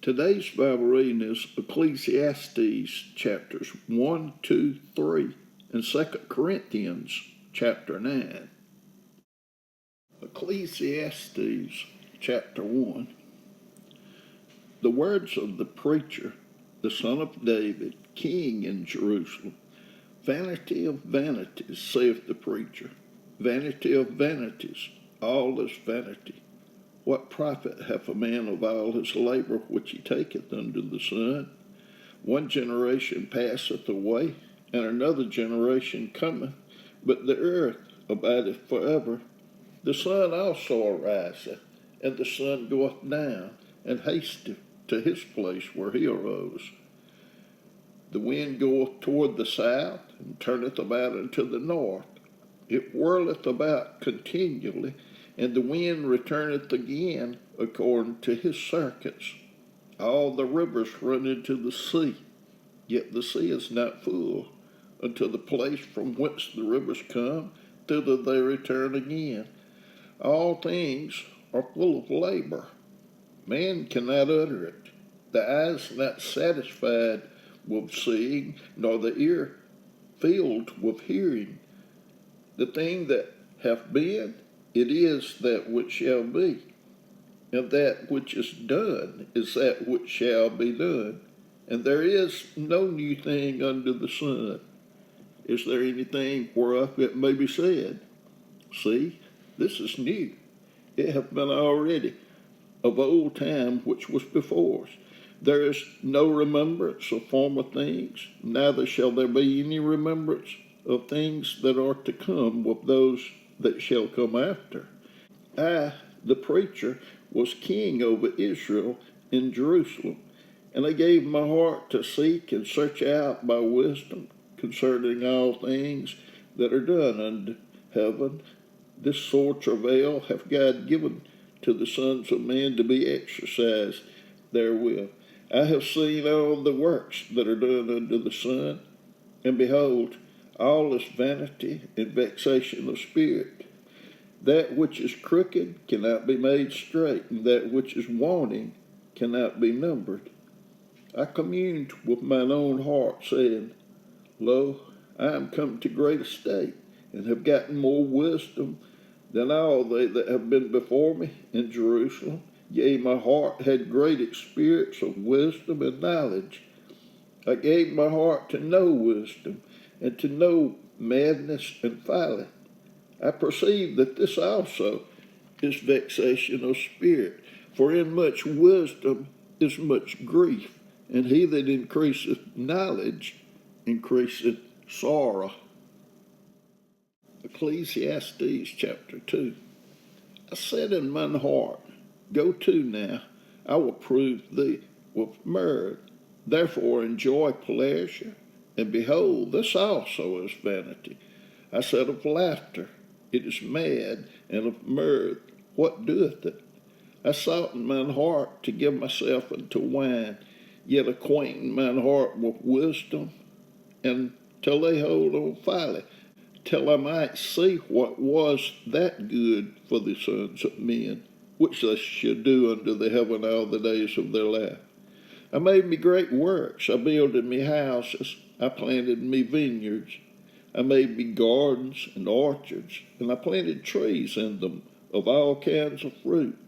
Today's Bible reading is Ecclesiastes chapters 1, 2, 3, and 2 Corinthians chapter 9. Ecclesiastes chapter 1. The words of the preacher, the son of David, king in Jerusalem. Vanity of vanities, saith the preacher. Vanity of vanities, all is vanity. What profit hath a man of all his labor which he taketh under the sun? One generation passeth away, and another generation cometh, but the earth abideth forever. The sun also ariseth, and the sun goeth down, and hasteth to his place where he arose. The wind goeth toward the south, and turneth about unto the north. It whirleth about continually, and the wind returneth again according to his circuits. All the rivers run into the sea, yet the sea is not full. Unto the place from whence the rivers come, thither they return again. All things are full of labor. Man cannot utter it. The eye is not satisfied with seeing, nor the ear filled with hearing. The thing that hath been, it is that which shall be, and that which is done is that which shall be done. And there is no new thing under the sun. Is there anything whereof it may be said, see, this is new? It hath been already of old time which was before us. There is no remembrance of former things, neither shall there be any remembrance of things that are to come with those that shall come after. I, the preacher, was king over Israel in Jerusalem, and I gave my heart to seek and search out by wisdom concerning all things that are done under heaven. This sore travail hath God given to the sons of men to be exercised therewith. I have seen all the works that are done under the sun, and behold, all is vanity and vexation of spirit. That which is crooked cannot be made straight, and that which is wanting cannot be numbered. I communed with mine own heart, saying, Lo, I am come to great estate, and have gotten more wisdom than all they that have been before me in Jerusalem. Yea, my heart had great experience of wisdom and knowledge. I gave my heart to know wisdom, and to know madness and folly. I perceive that this also is vexation of spirit. For in much wisdom is much grief, and he that increaseth knowledge increaseth sorrow. Ecclesiastes chapter 2. I said in mine heart, Go to now, I will prove thee with mirth. Therefore enjoy pleasure, and behold, this also is vanity. I said of laughter, it is mad, and of mirth, what doeth it? I sought in mine heart to give myself unto wine, yet acquainting mine heart with wisdom, and to lay hold on folly, till I might see what was that good for the sons of men, which they should do under the heaven all the days of their life. I made me great works, I builded me houses, I planted me vineyards, I made me gardens and orchards, and I planted trees in them of all kinds of fruit.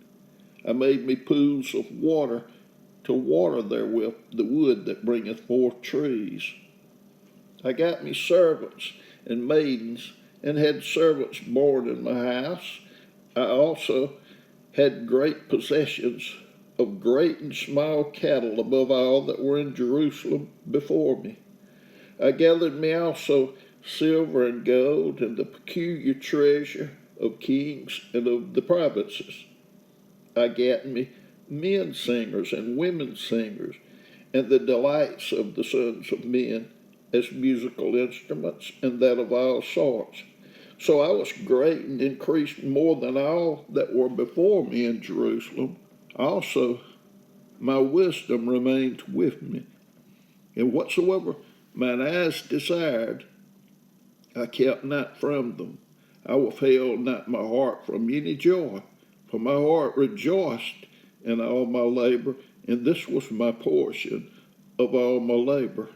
I made me pools of water to water therewith the wood that bringeth forth trees. I got me servants and maidens, and had servants born in my house. I also had great possessions of great and small cattle above all that were in Jerusalem before me. I gathered me also silver and gold, and the peculiar treasure of kings and of the provinces. I gat me men singers and women singers, and the delights of the sons of men as musical instruments, and that of all sorts. So I was great and increased more than all that were before me in Jerusalem. Also my wisdom remained with me, and whatsoever mine eyes desired, I kept not from them. I withheld not my heart from any joy, for my heart rejoiced and all my labor, and this was my portion of all my labor.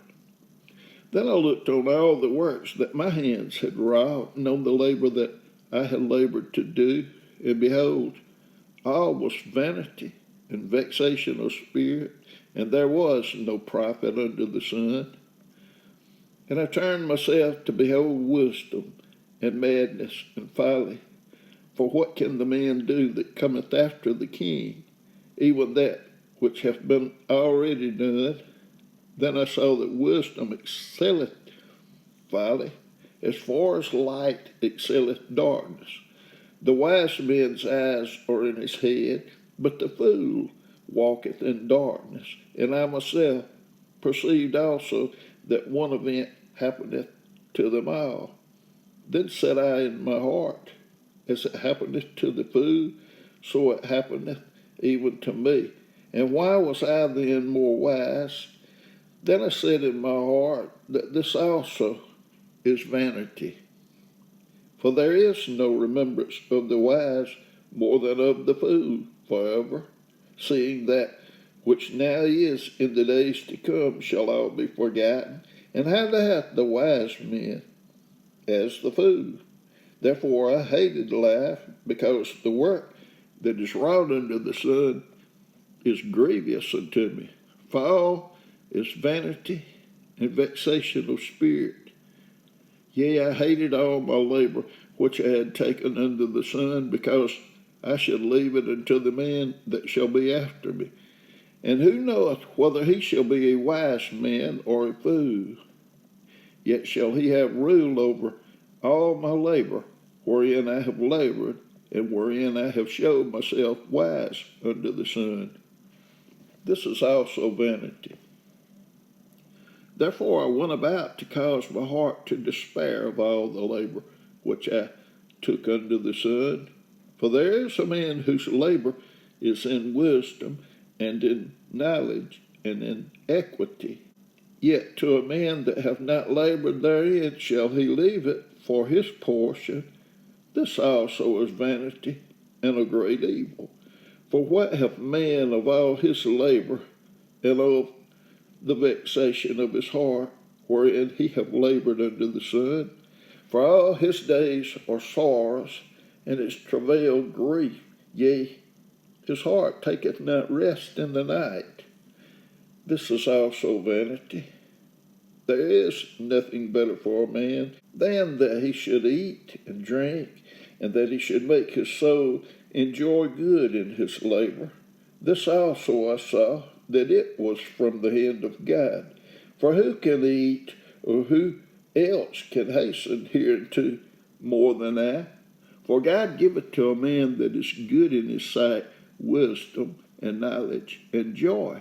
Then I looked on all the works that my hands had wrought, and on the labor that I had labored to do, and behold, all was vanity and vexation of spirit, and there was no profit under the sun. And I turned myself to behold wisdom and madness and folly. For what can the man do that cometh after the king? Even that which hath been already done. Then I saw that wisdom excelleth folly, as far as light excelleth darkness. The wise man's eyes are in his head, but the fool walketh in darkness. And I myself perceived also that one event happeneth to them all. Then said I in my heart, as it happeneth to the fool, so it happeneth even to me. And why was I then more wise? Then I said in my heart that this also is vanity. For there is no remembrance of the wise more than of the fool forever, seeing that which now is in the days to come shall all be forgotten. And how hath the wise man as the fool? Therefore I hated life, because the work that is wrought under the sun is grievous unto me. For all is vanity and vexation of spirit. Yea, I hated all my labor which I had taken under the sun, because I should leave it unto the man that shall be after me. And who knoweth whether he shall be a wise man or a fool? Yet shall he have rule over all my labor, wherein I have labored, and wherein I have showed myself wise under the sun. This is also vanity. Therefore I went about to cause my heart to despair of all the labor which I took under the sun. For there is a man whose labor is in wisdom, and in knowledge, and in equity. Yet to a man that hath not labored therein shall he leave it for his portion. This also is vanity, and a great evil. For what hath man of all his labor, and of the vexation of his heart, wherein he hath labored under the sun? For all his days are sorrows, and his travail grief. Yea, his heart taketh not rest in the night. This is also vanity. There is nothing better for a man than that he should eat and drink, and that he should make his soul enjoy good in his labor. This also I saw, that it was from the hand of God. For who can eat, or who else can hasten hereunto more than I? For God giveth to a man that is good in his sight wisdom and knowledge and joy.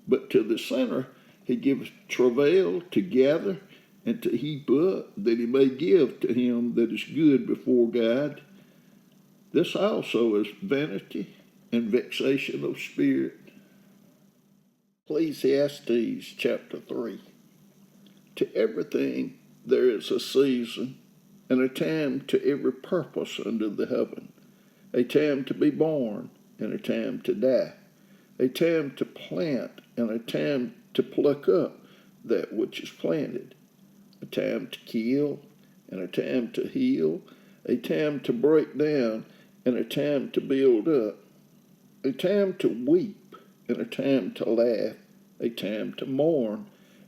But to the sinner he giveth travail to gather and to heap up, that he may give to him that is good before God. This also is vanity and vexation of spirit. Ecclesiastes chapter 3. To everything there is a season, and a time to every purpose under the heaven, a time to be born, and a time to die, a time to plant, and a time to pluck up that which is planted, a time to kill, and a time to heal, a time to break down, and a time to build up, a time to weep, and a time to laugh, a time to mourn,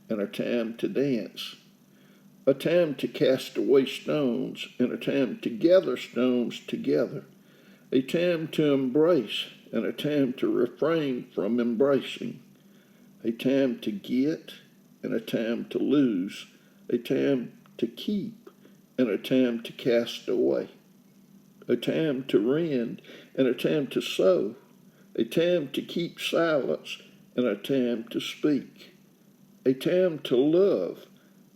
and a time to dance, a time to cast away stones, and a time to gather stones together, a time to embrace, and a time to refrain from embracing, a time to get, and a time to lose, a time to keep, and a time to cast away, a time to rend, and a time to sow, a time to keep silence, and a time to speak, a time to love,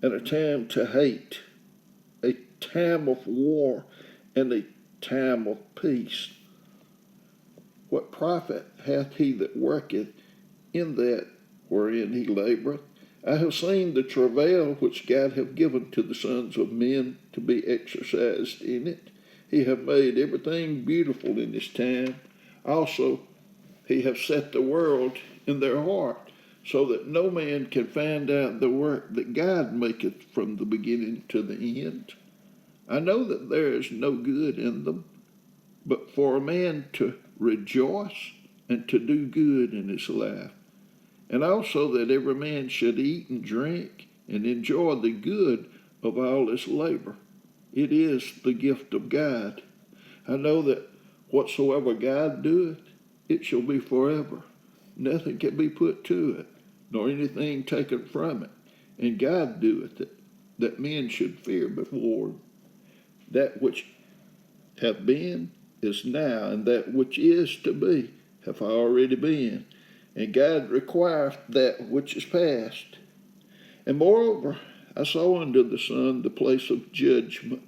and a time to hate, a time of war, and a time of peace. What profit hath he that worketh in that wherein he laboureth? I have seen the travail which God hath given to the sons of men to be exercised in it. He hath made everything beautiful in his time. Also He hath set the world in their heart, so that no man can find out the work that God maketh from the beginning to the end. I know that there is no good in them, but for a man to rejoice and to do good in his life, and also that every man should eat and drink and enjoy the good of all his labor. It is the gift of God. I know that whatsoever God doeth, it shall be forever. Nothing can be put to it, nor anything taken from it. And God doeth it, that men should fear before him. That which hath been is now, and that which is to be hath already been. And God requireth that which is past. And moreover, I saw under the sun the place of judgment,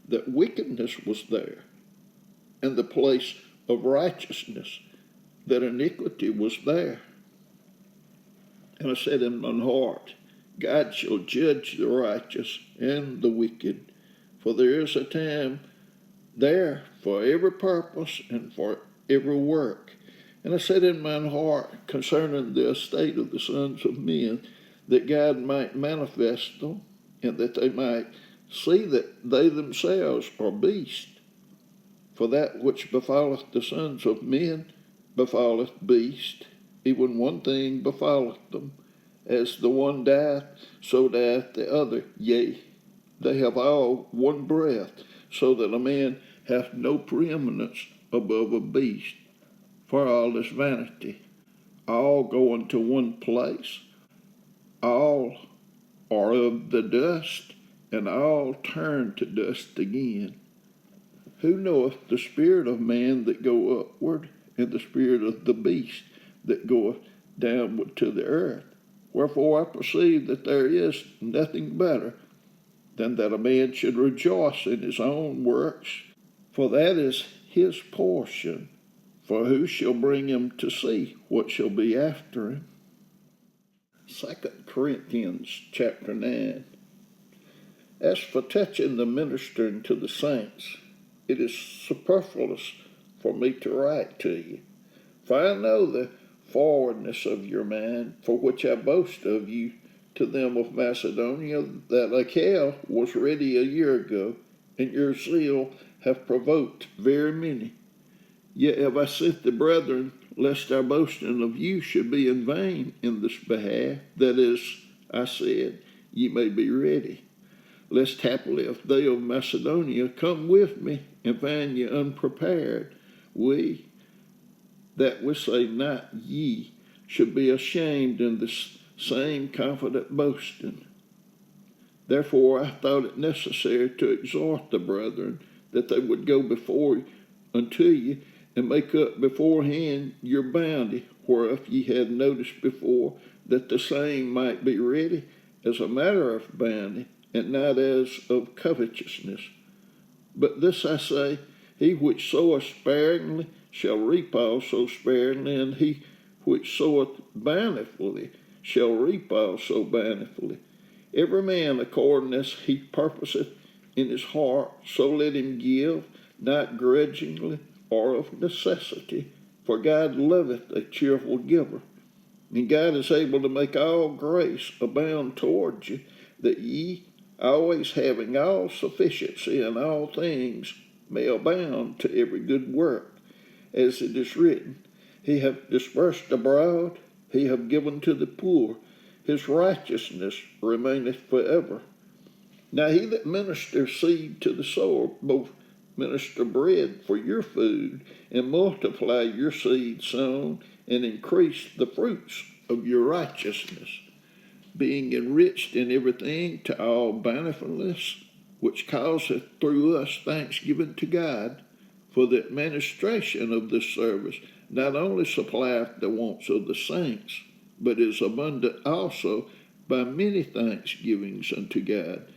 that wickedness was there, and the place of righteousness, that iniquity was there. And I said in mine heart, God shall judge the righteous and the wicked, for there is a time there for every purpose and for every work. And I said in mine heart concerning the estate of the sons of men, that God might manifest them, and that they might see that they themselves are beasts. For that which befalleth the sons of men befalleth beasts, even one thing befalleth them. As the one dieth, so dieth the other. Yea, they have all one breath, so that a man hath no preeminence above a beast. For all is vanity. All go unto one place. All are of the dust, and all turn to dust again. Who knoweth the spirit of man that go upward, and the spirit of the beast that goeth downward to the earth? Wherefore I perceive that there is nothing better than that a man should rejoice in his own works, for that is his portion. For who shall bring him to see what shall be after him? 2 Corinthians chapter 9. As for touching the ministering to the saints, it is superfluous for me to write to you. For I know the forwardness of your mind, for which I boast of you to them of Macedonia, that Achaia was ready a year ago, and your zeal hath provoked very many. Yet have I sent the brethren, lest our boasting of you should be in vain in this behalf, that is, I said, ye may be ready. Lest haply if they of Macedonia come with me and find ye unprepared, we, that we say not ye, should be ashamed in this same confident boasting. Therefore I thought it necessary to exhort the brethren that they would go before unto you, and make up beforehand your bounty, whereof ye had noticed before, that the same might be ready as a matter of bounty, and not as of covetousness. But this I say, he which soweth sparingly shall reap also sparingly, and he which soweth bountifully shall reap also bountifully. Every man according as he purposeth in his heart, so let him give, not grudgingly or of necessity, for God loveth a cheerful giver. And God is able to make all grace abound toward you, that ye, always having all sufficiency in all things, may abound to every good work. As it is written, he hath dispersed abroad, he hath given to the poor, his righteousness remaineth forever. Now he that ministers seed to the sower, both minister bread for your food, and multiply your seed sown, and increase the fruits of your righteousness, being enriched in everything to all bountifulness, which causeth through us thanksgiving to God. For the administration of this service not only supplieth the wants of the saints, but is abundant also by many thanksgivings unto God,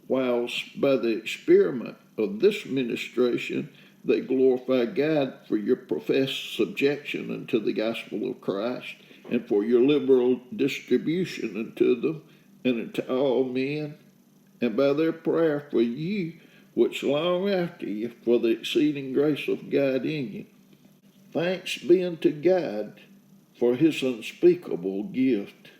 whilst by the experiment of this ministration they glorify God for your professed subjection unto the gospel of Christ, and for your liberal distribution unto them and unto all men, and by their prayer for you, which long after you, for the exceeding grace of God in you. Thanks be unto God for his unspeakable gift.